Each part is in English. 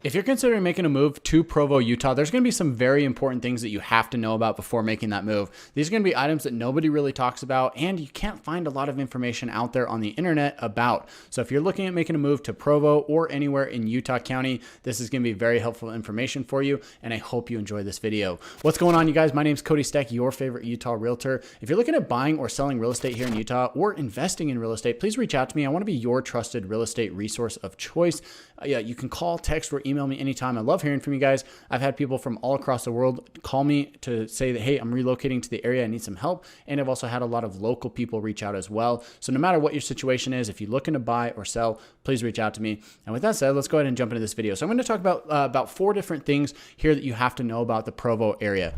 If you're considering making a move to Provo, Utah, there's going to be some very important things that you have to know about before making that move. These are going to be items that nobody really talks about, and you can't find a lot of information out there on the internet about. So if you're looking at making a move to Provo or anywhere in Utah County, this is going to be very helpful information for you, and I hope you enjoy this video. What's going on, you guys? My name is Cody Steck, your favorite Utah realtor. If you're looking at buying or selling real estate here in Utah or investing in real estate, please reach out to me. I want to be your trusted real estate resource of choice. You can call, text, or email me anytime. I love hearing from you guys. I've had people from all across the world call me to say that, hey, I'm relocating to the area. I need some help. And I've also had a lot of local people reach out as well. So no matter what your situation is, if you're looking to buy or sell, please reach out to me. And with that said, let's go ahead and jump into this video. So I'm going to talk about 4 different things here that you have to know about the Provo area.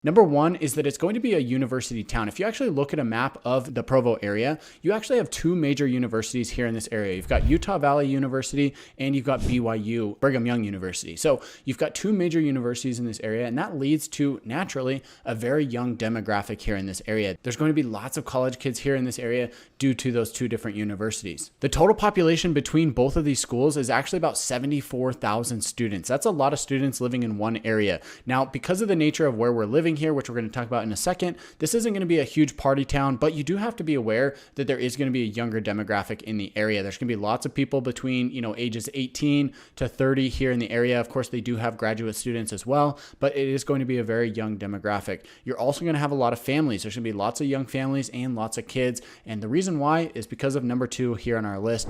Number 1 is that it's going to be a university town. If you actually look at a map of the Provo area, you actually have 2 major universities here in this area. You've got Utah Valley University and you've got BYU, Brigham Young University. So you've got 2 major universities in this area, and that leads to, naturally, a very young demographic here in this area. There's going to be lots of college kids here in this area due to those 2 different universities. The total population between both of these schools is actually about 74,000 students. That's a lot of students living in one area. Now, because of the nature of where we're living here, which we're going to talk about in a second, this isn't going to be a huge party town, but you do have to be aware that there is going to be a younger demographic in the area. There's going to be lots of people between, ages 18 to 30 here in the area. Of course, they do have graduate students as well, but it is going to be a very young demographic. You're also going to have a lot of families. There's going to be lots of young families and lots of kids. And the reason why is because of number 2 here on our list,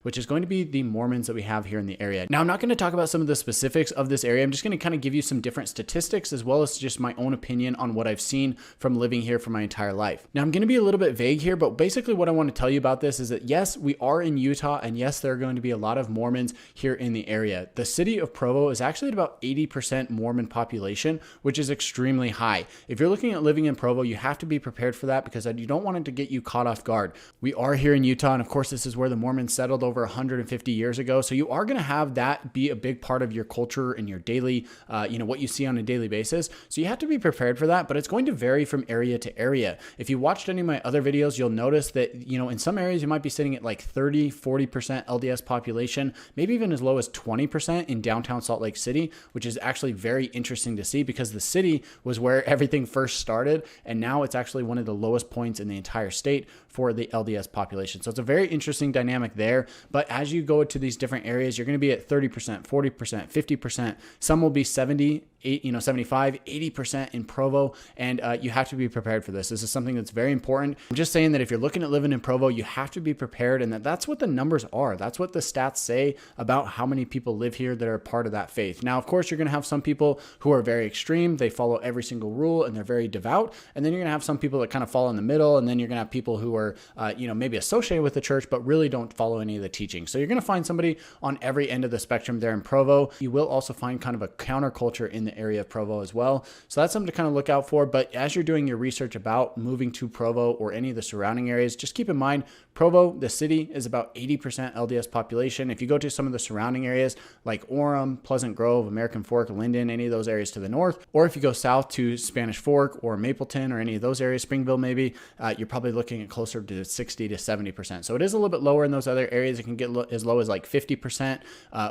which is going to be the Mormons that we have here in the area. Now, I'm not going to talk about some of the specifics of this area. I'm just going to kind of give you some different statistics as well as just my own opinion on what I've seen from living here for my entire life. Now, I'm going to be a little bit vague here, but basically what I want to tell you about this is that yes, we are in Utah, and yes, there are going to be a lot of Mormons here in the area. The city of Provo is actually at about 80% Mormon population, which is extremely high. If you're looking at living in Provo, you have to be prepared for that because you don't want it to get you caught off guard. We are here in Utah, and of course, this is where the Mormons settled over 150 years ago. So you are going to have that be a big part of your culture and your daily, what you see on a daily basis. So you have to be prepared for that, but it's going to vary from area to area. If you watched any of my other videos, you'll notice that, in some areas you might be sitting at like 30, 40% LDS population, maybe even as low as 20% in downtown Salt Lake City, which is actually very interesting to see because the city was where everything first started. And now it's actually one of the lowest points in the entire state for the LDS population. So it's a very interesting dynamic there. But as you go to these different areas, you're going to be at 30%, 40%, 50%. Some will be 70, 75, 80% in Provo. And you have to be prepared for this. This is something that's very important. I'm just saying that if you're looking at living in Provo, you have to be prepared, and that's what the numbers are. That's what the stats say about how many people live here that are part of that faith. Now, of course, you're going to have some people who are very extreme. They follow every single rule and they're very devout. And then you're going to have some people that kind of fall in the middle. And then you're going to have people who are, maybe associated with the church, but really don't follow any of the teaching. So you're going to find somebody on every end of the spectrum there in Provo. You will also find kind of a counterculture in the area of Provo as well. So that's something to kind of look out for. But as you're doing your research about moving to Provo or any of the surrounding areas, just keep in mind, Provo, the city, is about 80% LDS population. If you go to some of the surrounding areas like Orem, Pleasant Grove, American Fork, Linden, any of those areas to the north, or if you go south to Spanish Fork or Mapleton or any of those areas, Springville maybe, you're probably looking at closer to 60 to 70%. So it is a little bit lower in those other areas. It can get as low as like 50%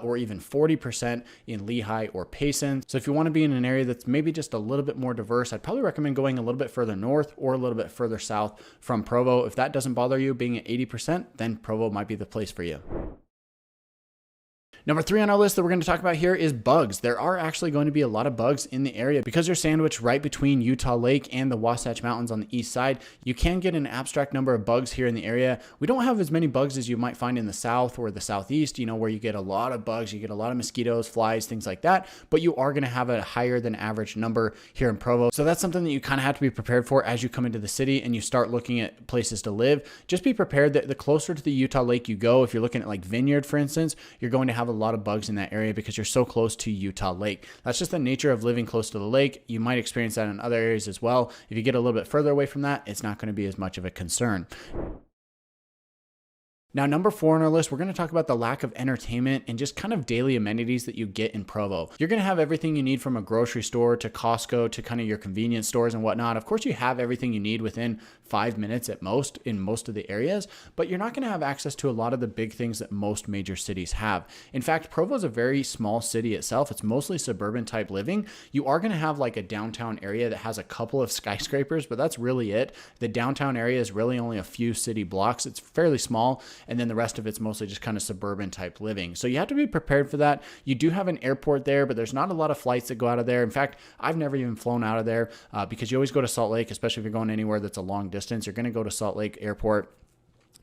or even 40% in Lehigh or Payson. So if you want to be in an area that's maybe just a little bit more diverse, I'd probably recommend going a little bit further north or a little bit further south from Provo. If that doesn't bother you, being at 80%, then Provo might be the place for you. Number 3 on our list that we're going to talk about here is bugs. There are actually going to be a lot of bugs in the area because you're sandwiched right between Utah Lake and the Wasatch Mountains on the east side. You can get an abstract number of bugs here in the area. We don't have as many bugs as you might find in the south or the southeast, where you get a lot of bugs, you get a lot of mosquitoes, flies, things like that, but you are going to have a higher than average number here in Provo. So that's something that you kind of have to be prepared for as you come into the city and you start looking at places to live. Just be prepared that the closer to the Utah Lake you go, if you're looking at like Vineyard, for instance, you're going to have a lot of bugs in that area because you're so close to Utah Lake. That's just the nature of living close to the lake. You might experience that in other areas as well. If you get a little bit further away from that, it's not going to be as much of a concern. Now, number 4 on our list, we're going to talk about the lack of entertainment and just kind of daily amenities that you get in Provo. You're going to have everything you need from a grocery store to Costco to kind of your convenience stores and whatnot. Of course, you have everything you need within 5 minutes at most in most of the areas, but you're not going to have access to a lot of the big things that most major cities have. In fact, Provo is a very small city itself. It's mostly suburban type living. You are going to have like a downtown area that has a couple of skyscrapers, but that's really it. The downtown area is really only a few city blocks. It's fairly small. And then the rest of it's mostly just kind of suburban type living. So you have to be prepared for that. You do have an airport there, but there's not a lot of flights that go out of there. In fact, I've never even flown out of there because you always go to Salt Lake, especially if you're going anywhere that's a long distance. You're going to go to Salt Lake Airport.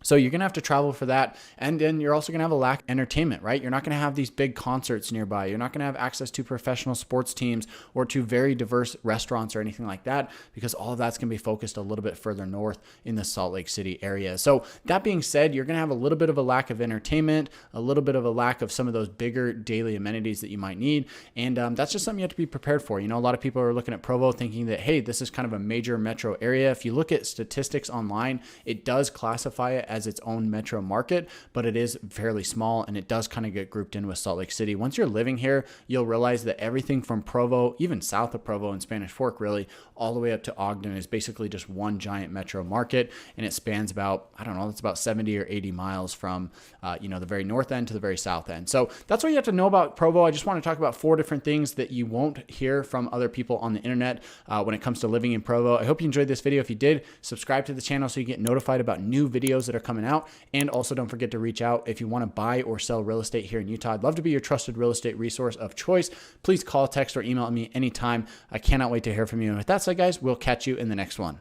So you're going to have to travel for that. And then you're also going to have a lack of entertainment, right? You're not going to have these big concerts nearby. You're not going to have access to professional sports teams or to very diverse restaurants or anything like that, because all of that's going to be focused a little bit further north in the Salt Lake City area. So that being said, you're going to have a little bit of a lack of entertainment, a little bit of a lack of some of those bigger daily amenities that you might need. And that's just something you have to be prepared for. You know, a lot of people are looking at Provo thinking that, hey, this is kind of a major metro area. If you look at statistics online, it does classify it as its own metro market, but it is fairly small and it does kind of get grouped in with Salt Lake City. Once you're living here, you'll realize that everything from Provo, even south of Provo and Spanish Fork, really, all the way up to Ogden is basically just one giant metro market. And it spans about, I don't know, it's about 70 or 80 miles from, the very north end to the very south end. So that's what you have to know about Provo. I just want to talk about 4 different things that you won't hear from other people on the internet when it comes to living in Provo. I hope you enjoyed this video. If you did, subscribe to the channel so you get notified about new videos that are coming out. And also don't forget to reach out if you want to buy or sell real estate here in Utah. I'd love to be your trusted real estate resource of choice. Please call, text, or email me anytime. I cannot wait to hear from you. And with that said, guys, we'll catch you in the next one.